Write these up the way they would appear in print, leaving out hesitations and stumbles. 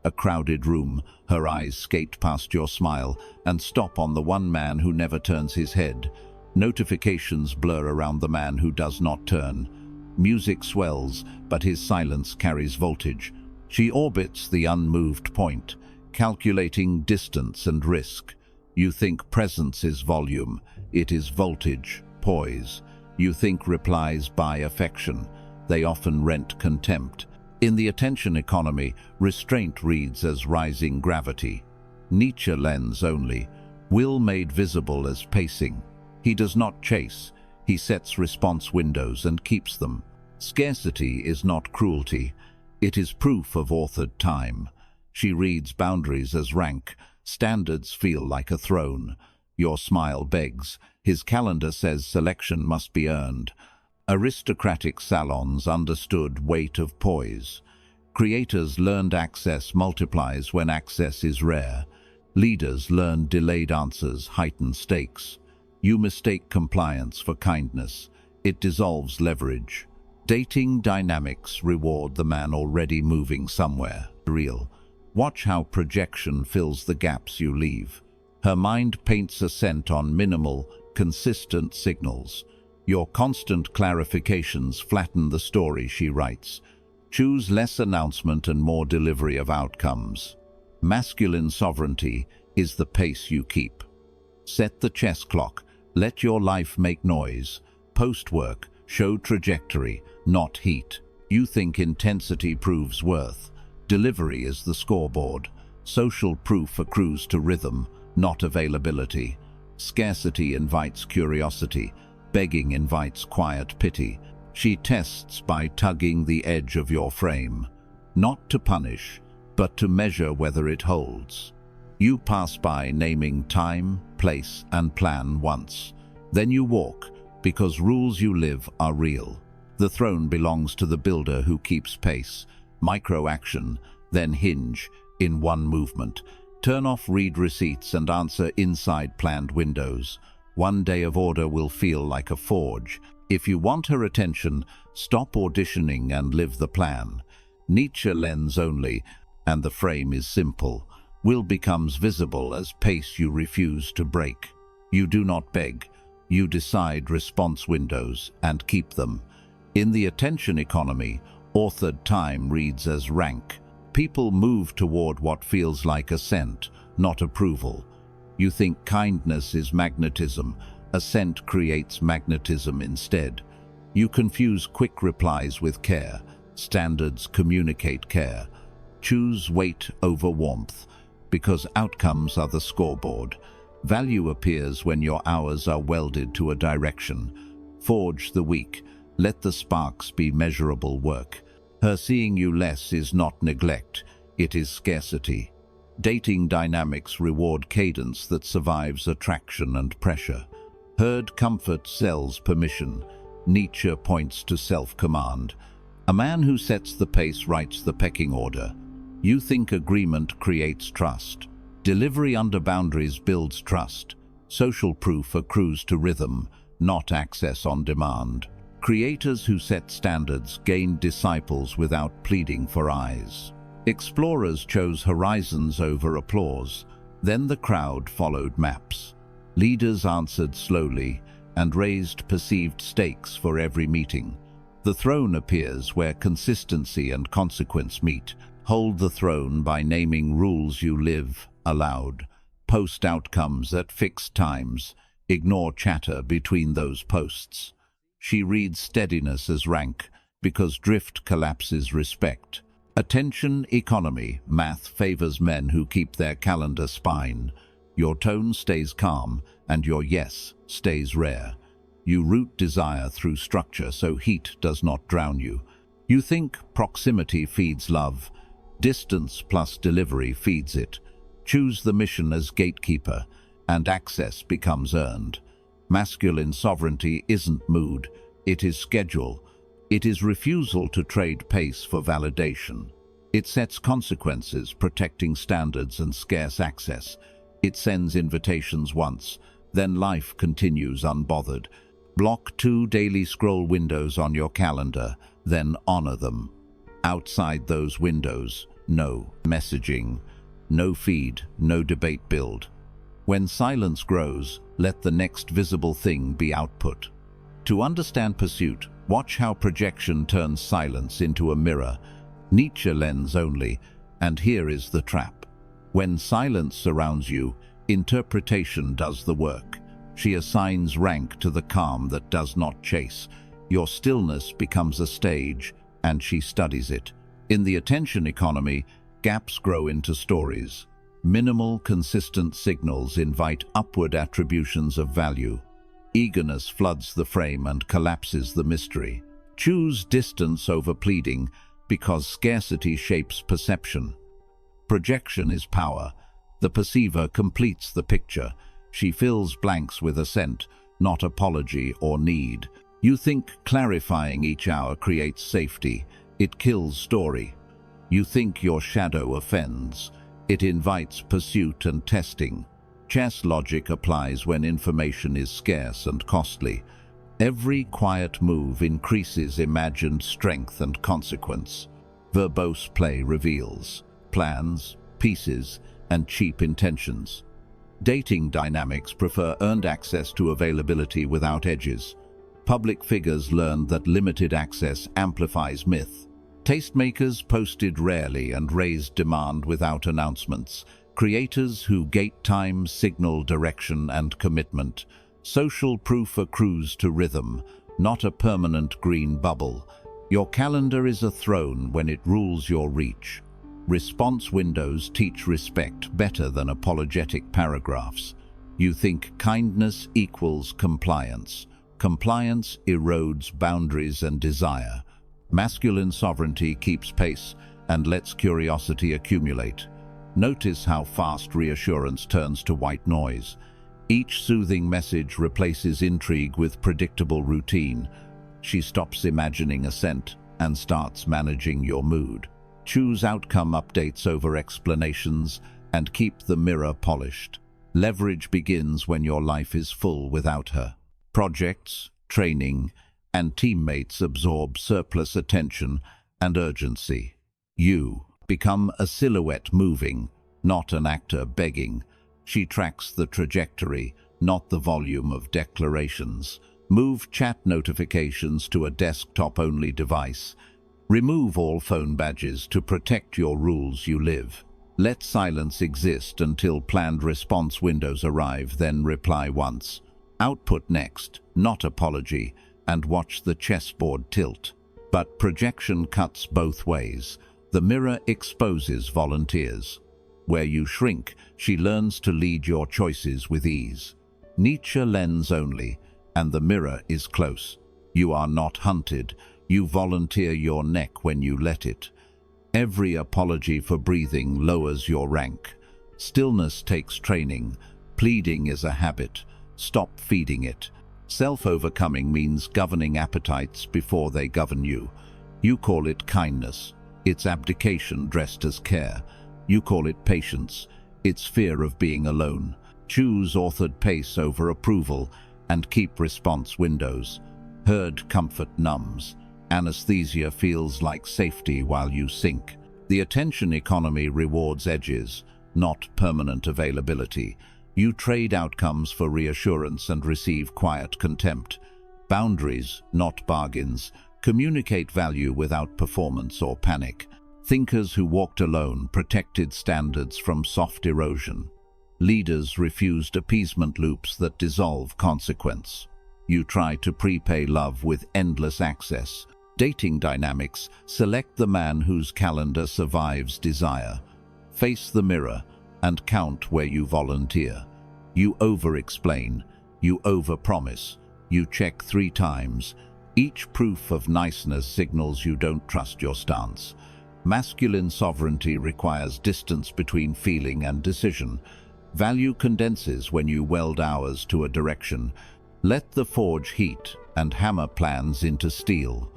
A crowded room, her eyes skate past your smile and stop on the one man who never turns his head. Notifications blur around the man who does not turn. Music swells, but his silence carries voltage. She orbits the unmoved point, calculating distance and risk. You think presence is volume, it is voltage, poise. You think replies buy affection, they often rent contempt. In the attention economy, restraint reads as rising gravity. Nietzsche lends only, will made visible as pacing. He does not chase, he sets response windows and keeps them. Scarcity is not cruelty, it is proof of authored time. She reads boundaries as rank, standards feel like a throne. Your smile begs, his calendar says selection must be earned. Aristocratic salons understood weight of poise. Creators learned access multiplies when access is rare. Leaders learned delayed answers heighten stakes. You mistake compliance for kindness. It dissolves leverage. Dating dynamics reward the man already moving somewhere. Real. Watch how projection fills the gaps you leave. Her mind paints ascent on minimal, consistent signals. Your constant clarifications flatten the story she writes. Choose less announcement and more delivery of outcomes. Masculine sovereignty is the pace you keep. Set the chess clock. Let your life make noise. Post-work, show trajectory, not heat. You think intensity proves worth. Delivery is the scoreboard. Social proof accrues to rhythm, not availability. Scarcity invites curiosity. Begging invites quiet pity. She tests by tugging the edge of your frame. Not to punish, but to measure whether it holds. You pass by naming time, place, and plan once. Then you walk, because rules you live are real. The throne belongs to the builder who keeps pace. Micro-action, then hinge, in one movement. Turn off read receipts and answer inside planned windows. One day of order will feel like a forge. If you want her attention, stop auditioning and live the plan. Nietzsche lends only, and the frame is simple. Will becomes visible as pace you refuse to break. You do not beg. You decide response windows and keep them. In the attention economy, authored time reads as rank. People move toward what feels like ascent, not approval. You think kindness is magnetism. Ascent creates magnetism instead. You confuse quick replies with care. Standards communicate care. Choose weight over warmth, because outcomes are the scoreboard. Value appears when your hours are welded to a direction. Forge the weak. Let the sparks be measurable work. Her seeing you less is not neglect, it is scarcity. Dating dynamics reward cadence that survives attraction and pressure. Herd comfort sells permission. Nietzsche points to self-command. A man who sets the pace writes the pecking order. You think agreement creates trust. Delivery under boundaries builds trust. Social proof accrues to rhythm, not access on demand. Creators who set standards gain disciples without pleading for eyes. Explorers chose horizons over applause. Then the crowd followed maps. Leaders answered slowly and raised perceived stakes for every meeting. The throne appears where consistency and consequence meet. Hold the throne by naming rules you live aloud. Post outcomes at fixed times. Ignore chatter between those posts. She reads steadiness as rank because drift collapses respect. Attention economy, math favors men who keep their calendar spine. Your tone stays calm and your yes stays rare. You root desire through structure so heat does not drown you. You think proximity feeds love. Distance plus delivery feeds it. Choose the mission as gatekeeper and access becomes earned. Masculine sovereignty isn't mood, it is schedule. It is refusal to trade pace for validation. It sets consequences, protecting standards and scarce access. It sends invitations once, then life continues unbothered. Block 2 daily scroll windows on your calendar, then honor them. Outside those windows, no messaging, no feed, no debate build. When silence grows, let the next visible thing be output. To understand pursuit, watch how projection turns silence into a mirror. Nietzsche lens only, and here is the trap. When silence surrounds you, interpretation does the work. She assigns rank to the calm that does not chase. Your stillness becomes a stage, and she studies it. In the attention economy, gaps grow into stories. Minimal, consistent signals invite upward attributions of value. Eagerness floods the frame and collapses the mystery. Choose distance over pleading, because scarcity shapes perception. Projection is power. The perceiver completes the picture. She fills blanks with ascent, not apology or need. You think clarifying each hour creates safety. It kills story. You think your shadow offends. It invites pursuit and testing. Chess logic applies when information is scarce and costly. Every quiet move increases imagined strength and consequence. Verbose play reveals plans, pieces, and cheap intentions. Dating dynamics prefer earned access to availability without edges. Public figures learned that limited access amplifies myth. Tastemakers posted rarely and raised demand without announcements. Creators who gate time signal direction and commitment. Social proof accrues to rhythm, not a permanent green bubble. Your calendar is a throne when it rules your reach. Response windows teach respect better than apologetic paragraphs. You think kindness equals compliance. Compliance erodes boundaries and desire. Masculine sovereignty keeps pace and lets curiosity accumulate. Notice how fast reassurance turns to white noise. Each soothing message replaces intrigue with predictable routine. She stops imagining ascent and starts managing your mood. Choose outcome updates over explanations and keep the mirror polished. Leverage begins when your life is full without her. Projects, training, and teammates absorb surplus attention and urgency. You become a silhouette moving, not an actor begging. She tracks the trajectory, not the volume of declarations. Move chat notifications to a desktop-only device. Remove all phone badges to protect your rules you live. Let silence exist until planned response windows arrive, then reply once. Output next, not apology, and watch the chessboard tilt. But projection cuts both ways. The mirror exposes volunteers. Where you shrink, she learns to lead your choices with ease. Nietzsche lens only, and the mirror is close. You are not hunted. You volunteer your neck when you let it. Every apology for breathing lowers your rank. Stillness takes training. Pleading is a habit. Stop feeding it. Self-overcoming means governing appetites before they govern you. You call it kindness. It's abdication dressed as care. You call it patience. It's fear of being alone. Choose authored pace over approval and keep response windows. Herd comfort numbs. Anesthesia feels like safety while you sink. The attention economy rewards edges, not permanent availability. You trade outcomes for reassurance and receive quiet contempt. Boundaries, not bargains, communicate value without performance or panic. Thinkers who walked alone protected standards from soft erosion. Leaders refused appeasement loops that dissolve consequence. You try to prepay love with endless access. Dating dynamics, select the man whose calendar survives desire. Face the mirror and count where you volunteer. You over-explain, you over-promise, you check 3 times. Each proof of niceness signals you don't trust your stance. Masculine sovereignty requires distance between feeling and decision. Value condenses when you weld hours to a direction. Let the forge heat and hammer plans into steel.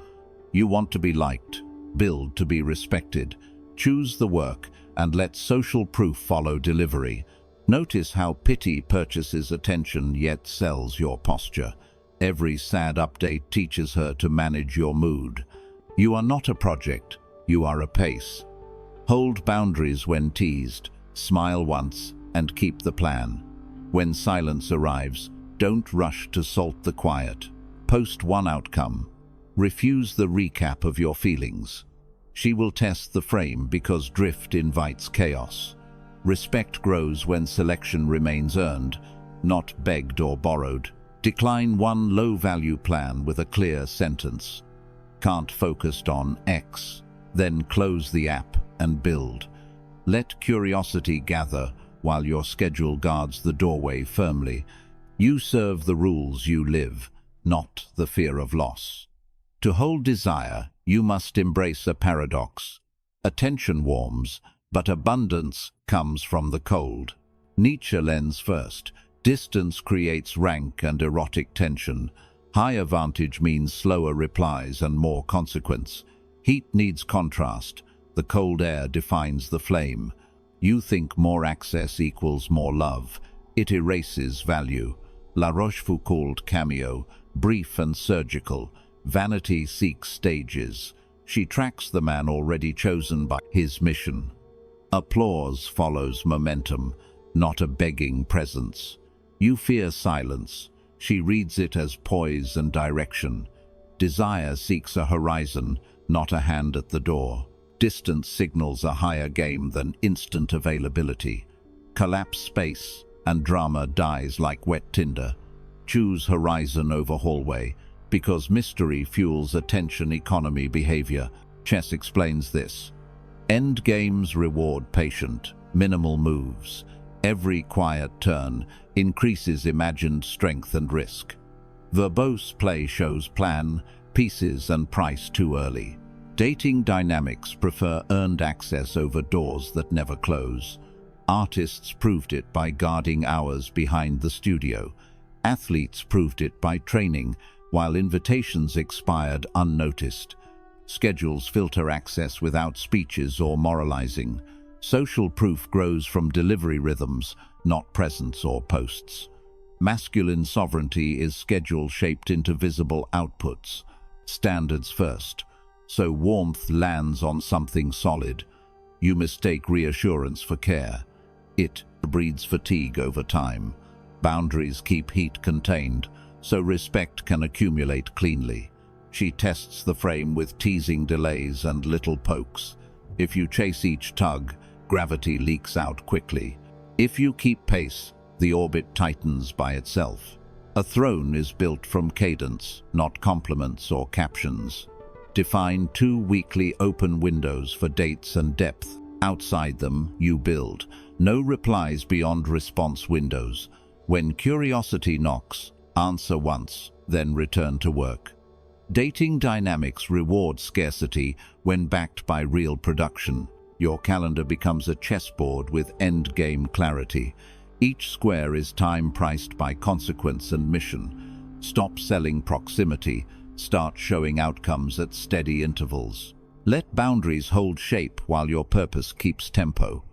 You want to be liked, build to be respected. Choose the work and let social proof follow delivery. Notice how pity purchases attention yet sells your posture. Every sad update teaches her to manage your mood. You are not a project, you are a pace. Hold boundaries when teased, smile once, and keep the plan. When silence arrives, don't rush to salt the quiet. Post one outcome. Refuse the recap of your feelings. She will test the frame because drift invites chaos. Respect grows when selection remains earned, not begged or borrowed. Decline one low-value plan with a clear sentence. Can't focused on X. Then close the app and build. Let curiosity gather while your schedule guards the doorway firmly. You serve the rules you live, not the fear of loss. To hold desire, you must embrace a paradox. Attention warms, but abundance comes from the cold. Nietzsche lends first. Distance creates rank and erotic tension. Higher vantage means slower replies and more consequence. Heat needs contrast. The cold air defines the flame. You think more access equals more love. It erases value. La Rochefoucauld cameo, brief and surgical. Vanity seeks stages. She tracks the man already chosen by his mission. Applause follows momentum, not a begging presence. You fear silence. She reads it as poise and direction. Desire seeks a horizon, not a hand at the door. Distance signals a higher game than instant availability. Collapse space, and drama dies like wet tinder. Choose horizon over hallway, because mystery fuels attention economy behavior. Chess explains this. End games reward patient, minimal moves. Every quiet turn increases imagined strength and risk. Verbose play shows plan, pieces, and price too early. Dating dynamics prefer earned access over doors that never close. Artists proved it by guarding hours behind the studio. Athletes proved it by training, while invitations expired unnoticed. Schedules filter access without speeches or moralizing. Social proof grows from delivery rhythms, not presence or posts. Masculine sovereignty is schedule shaped into visible outputs. Standards first. So warmth lands on something solid. You mistake reassurance for care. It breeds fatigue over time. Boundaries keep heat contained, so respect can accumulate cleanly. She tests the frame with teasing delays and little pokes. If you chase each tug, gravity leaks out quickly. If you keep pace, the orbit tightens by itself. A throne is built from cadence, not compliments or captions. Define 2 weekly open windows for dates and depth. Outside them, you build. No replies beyond response windows. When curiosity knocks, answer once, then return to work. Dating dynamics reward scarcity when backed by real production. Your calendar becomes a chessboard with endgame clarity. Each square is time priced by consequence and mission. Stop selling proximity. Start showing outcomes at steady intervals. Let boundaries hold shape while your purpose keeps tempo.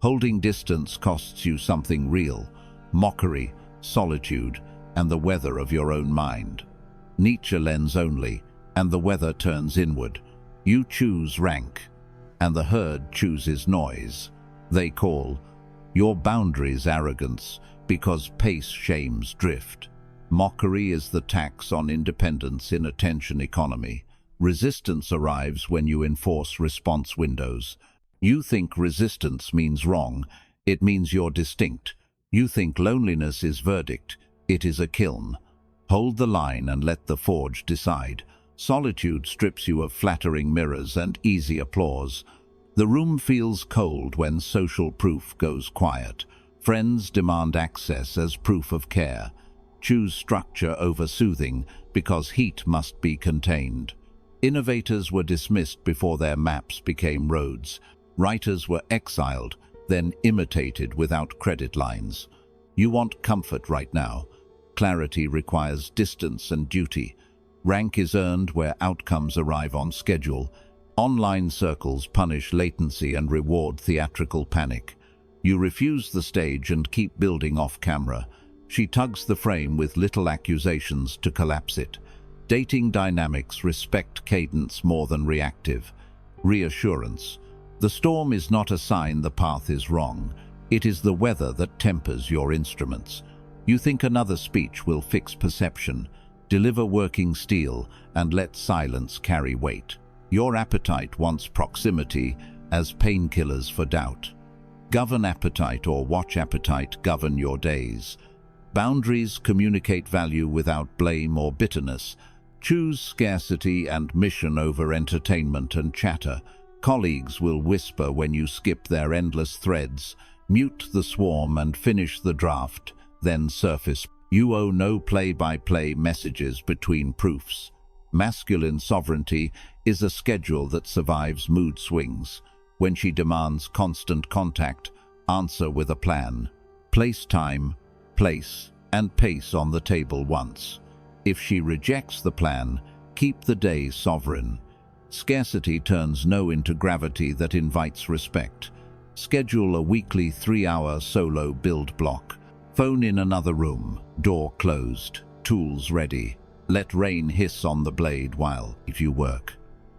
Holding distance costs you something real: mockery, solitude, and the weather of your own mind. Nietzsche lends only, and the weather turns inward. You choose rank, and the herd chooses noise. They call your boundaries arrogance, because pace shames drift. Mockery is the tax on independence in attention economy. Resistance arrives when you enforce response windows. You think resistance means wrong. It means you're distinct. You think loneliness is verdict. It is a kiln. Hold the line and let the forge decide. Solitude strips you of flattering mirrors and easy applause. The room feels cold when social proof goes quiet. Friends demand access as proof of care. Choose structure over soothing, because heat must be contained. Innovators were dismissed before their maps became roads. Writers were exiled, then imitated without credit lines. You want comfort right now. Clarity requires distance and duty. Rank is earned where outcomes arrive on schedule. Online circles punish latency and reward theatrical panic. You refuse the stage and keep building off camera. She tugs the frame with little accusations to collapse it. Dating dynamics respect cadence more than reactive. Reassurance. The storm is not a sign the path is wrong. It is the weather that tempers your instruments. You think another speech will fix perception, deliver working steel, and let silence carry weight. Your appetite wants proximity as painkillers for doubt. Govern appetite or watch appetite govern your days. Boundaries communicate value without blame or bitterness. Choose scarcity and mission over entertainment and chatter. Colleagues will whisper when you skip their endless threads. Mute the swarm and finish the draft, then surface. You owe no play-by-play messages between proofs. Masculine sovereignty is a schedule that survives mood swings. When she demands constant contact, answer with a plan. Place time, place, and pace on the table once. If she rejects the plan, keep the day sovereign. Scarcity turns no into gravity that invites respect. Schedule a weekly 3-hour solo build block. Phone in another room, door closed, tools ready. Let rain hiss on the blade while you work.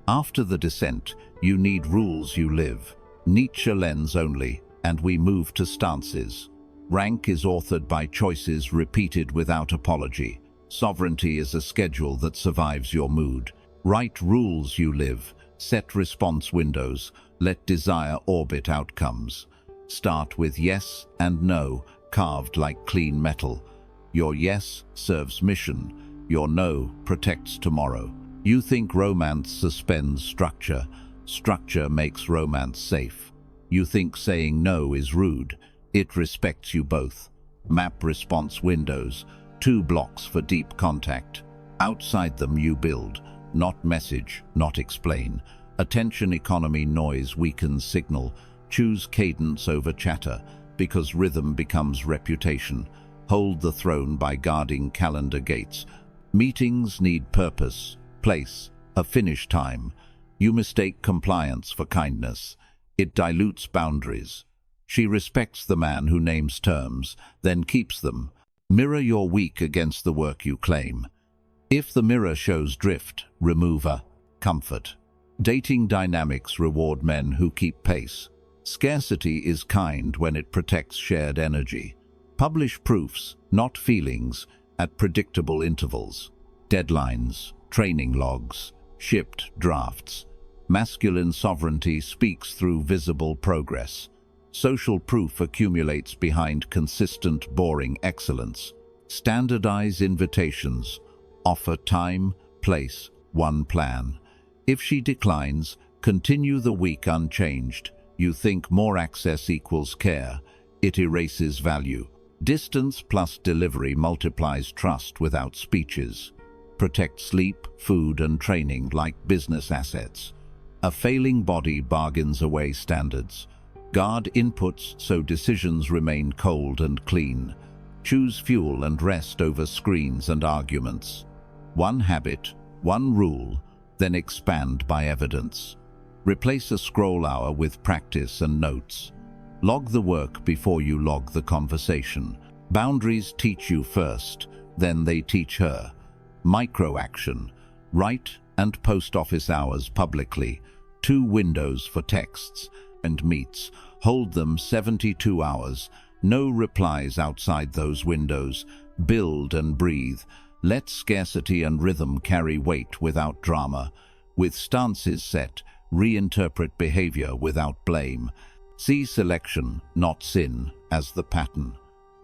After the descent, you need rules you live. Nietzsche lens only, and we move to stances. Rank is authored by choices repeated without apology. Sovereignty is a schedule that survives your mood. Write rules you live. Set response windows. Let desire orbit outcomes. Start with yes and no, carved like clean metal. Your yes serves mission. Your no protects tomorrow. You think romance suspends structure. Structure makes romance safe. You think saying no is rude. It respects you both. Map response windows. 2 blocks for deep contact. Outside them you build, not message, not explain. Attention economy noise weakens signal. Choose cadence over chatter, because rhythm becomes reputation. Hold the throne by guarding calendar gates. Meetings need purpose, place, a finish time. You mistake compliance for kindness. It dilutes boundaries. She respects the man who names terms, then keeps them. Mirror your week against the work you claim. If the mirror shows drift, remove a comfort. Dating dynamics reward men who keep pace. Scarcity is kind when it protects shared energy. Publish proofs, not feelings, at predictable intervals. Deadlines, training logs, shipped drafts. Masculine sovereignty speaks through visible progress. Social proof accumulates behind consistent, boring excellence. Standardize invitations. Offer time, place, one plan. If she declines, continue the week unchanged. You think more access equals care. It erases value. Distance plus delivery multiplies trust without speeches. Protect sleep, food, and training like business assets. A failing body bargains away standards. Guard inputs so decisions remain cold and clean. Choose fuel and rest over screens and arguments. One habit, one rule, then expand by evidence. Replace a scroll hour with practice and notes. Log the work before you log the conversation. Boundaries teach you first, then they teach her. Micro-action. Write and post office hours publicly. 2 windows for texts and meets. Hold them 72 hours. No replies outside those windows. Build and breathe. Let scarcity and rhythm carry weight without drama. With stances set, reinterpret behavior without blame. See selection, not sin, as the pattern.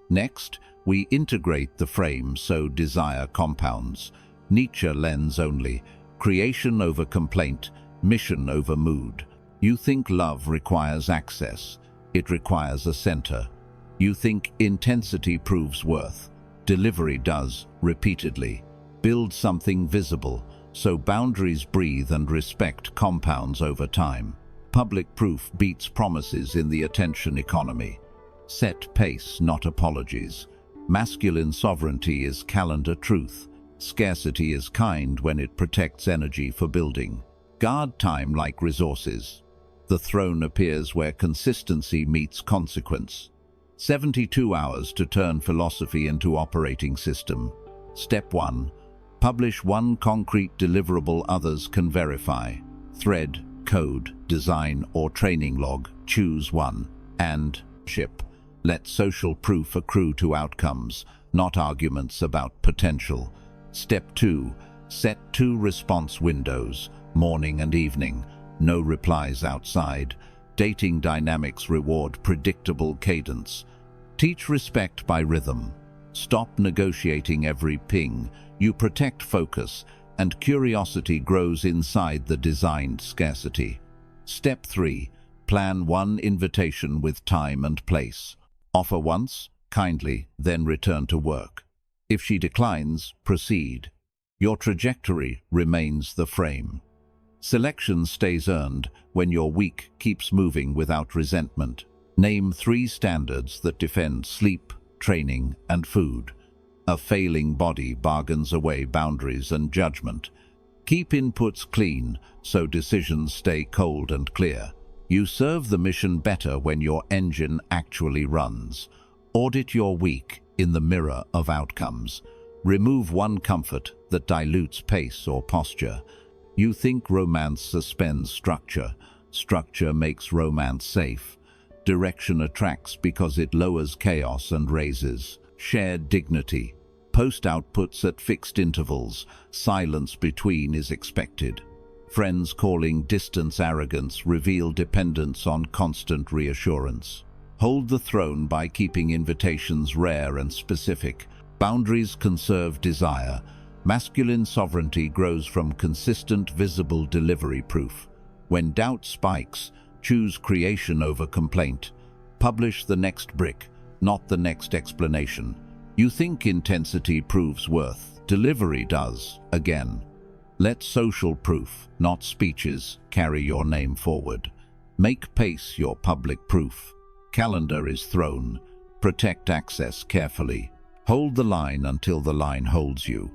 Next, we integrate the frame so desire compounds. Nietzsche lens only. Creation over complaint, mission over mood. You think love requires access. It requires a center. You think intensity proves worth. Delivery does, repeatedly. Build something visible, so boundaries breathe and respect compounds over time. Public proof beats promises in the attention economy. Set pace, not apologies. Masculine sovereignty is calendar truth. Scarcity is kind when it protects energy for building. Guard time like resources. The throne appears where consistency meets consequence. 72 hours to turn philosophy into operating system. Step 1. Publish one concrete deliverable others can verify. Thread, code, design, or training log. Choose one. And ship. Let social proof accrue to outcomes, not arguments about potential. Step 2. Set 2 response windows, morning and evening. No replies outside. Dating dynamics reward predictable cadence. Teach respect by rhythm. Stop negotiating every ping. You protect focus, and curiosity grows inside the designed scarcity. Step 3. Plan 1 invitation with time and place. Offer once, kindly, then return to work. If she declines, proceed. Your trajectory remains the frame. Selection stays earned when your week keeps moving without resentment. Name 3 standards that defend sleep, training, and food. A failing body bargains away boundaries and judgment. Keep inputs clean so decisions stay cold and clear. You serve the mission better when your engine actually runs. Audit your week in the mirror of outcomes. Remove one comfort that dilutes pace or posture. You think romance suspends structure. Structure makes romance safe. Direction attracts because it lowers chaos and raises shared dignity. Post outputs at fixed intervals. Silence between is expected. Friends calling distance arrogance reveal dependence on constant reassurance. Hold the throne by keeping invitations rare and specific. Boundaries conserve desire. Masculine sovereignty grows from consistent, visible delivery proof. When doubt spikes, choose creation over complaint. Publish the next brick, not the next explanation. You think intensity proves worth. Delivery does, again. Let social proof, not speeches, carry your name forward. Make pace your public proof. Calendar is thrown. Protect access carefully. Hold the line until the line holds you.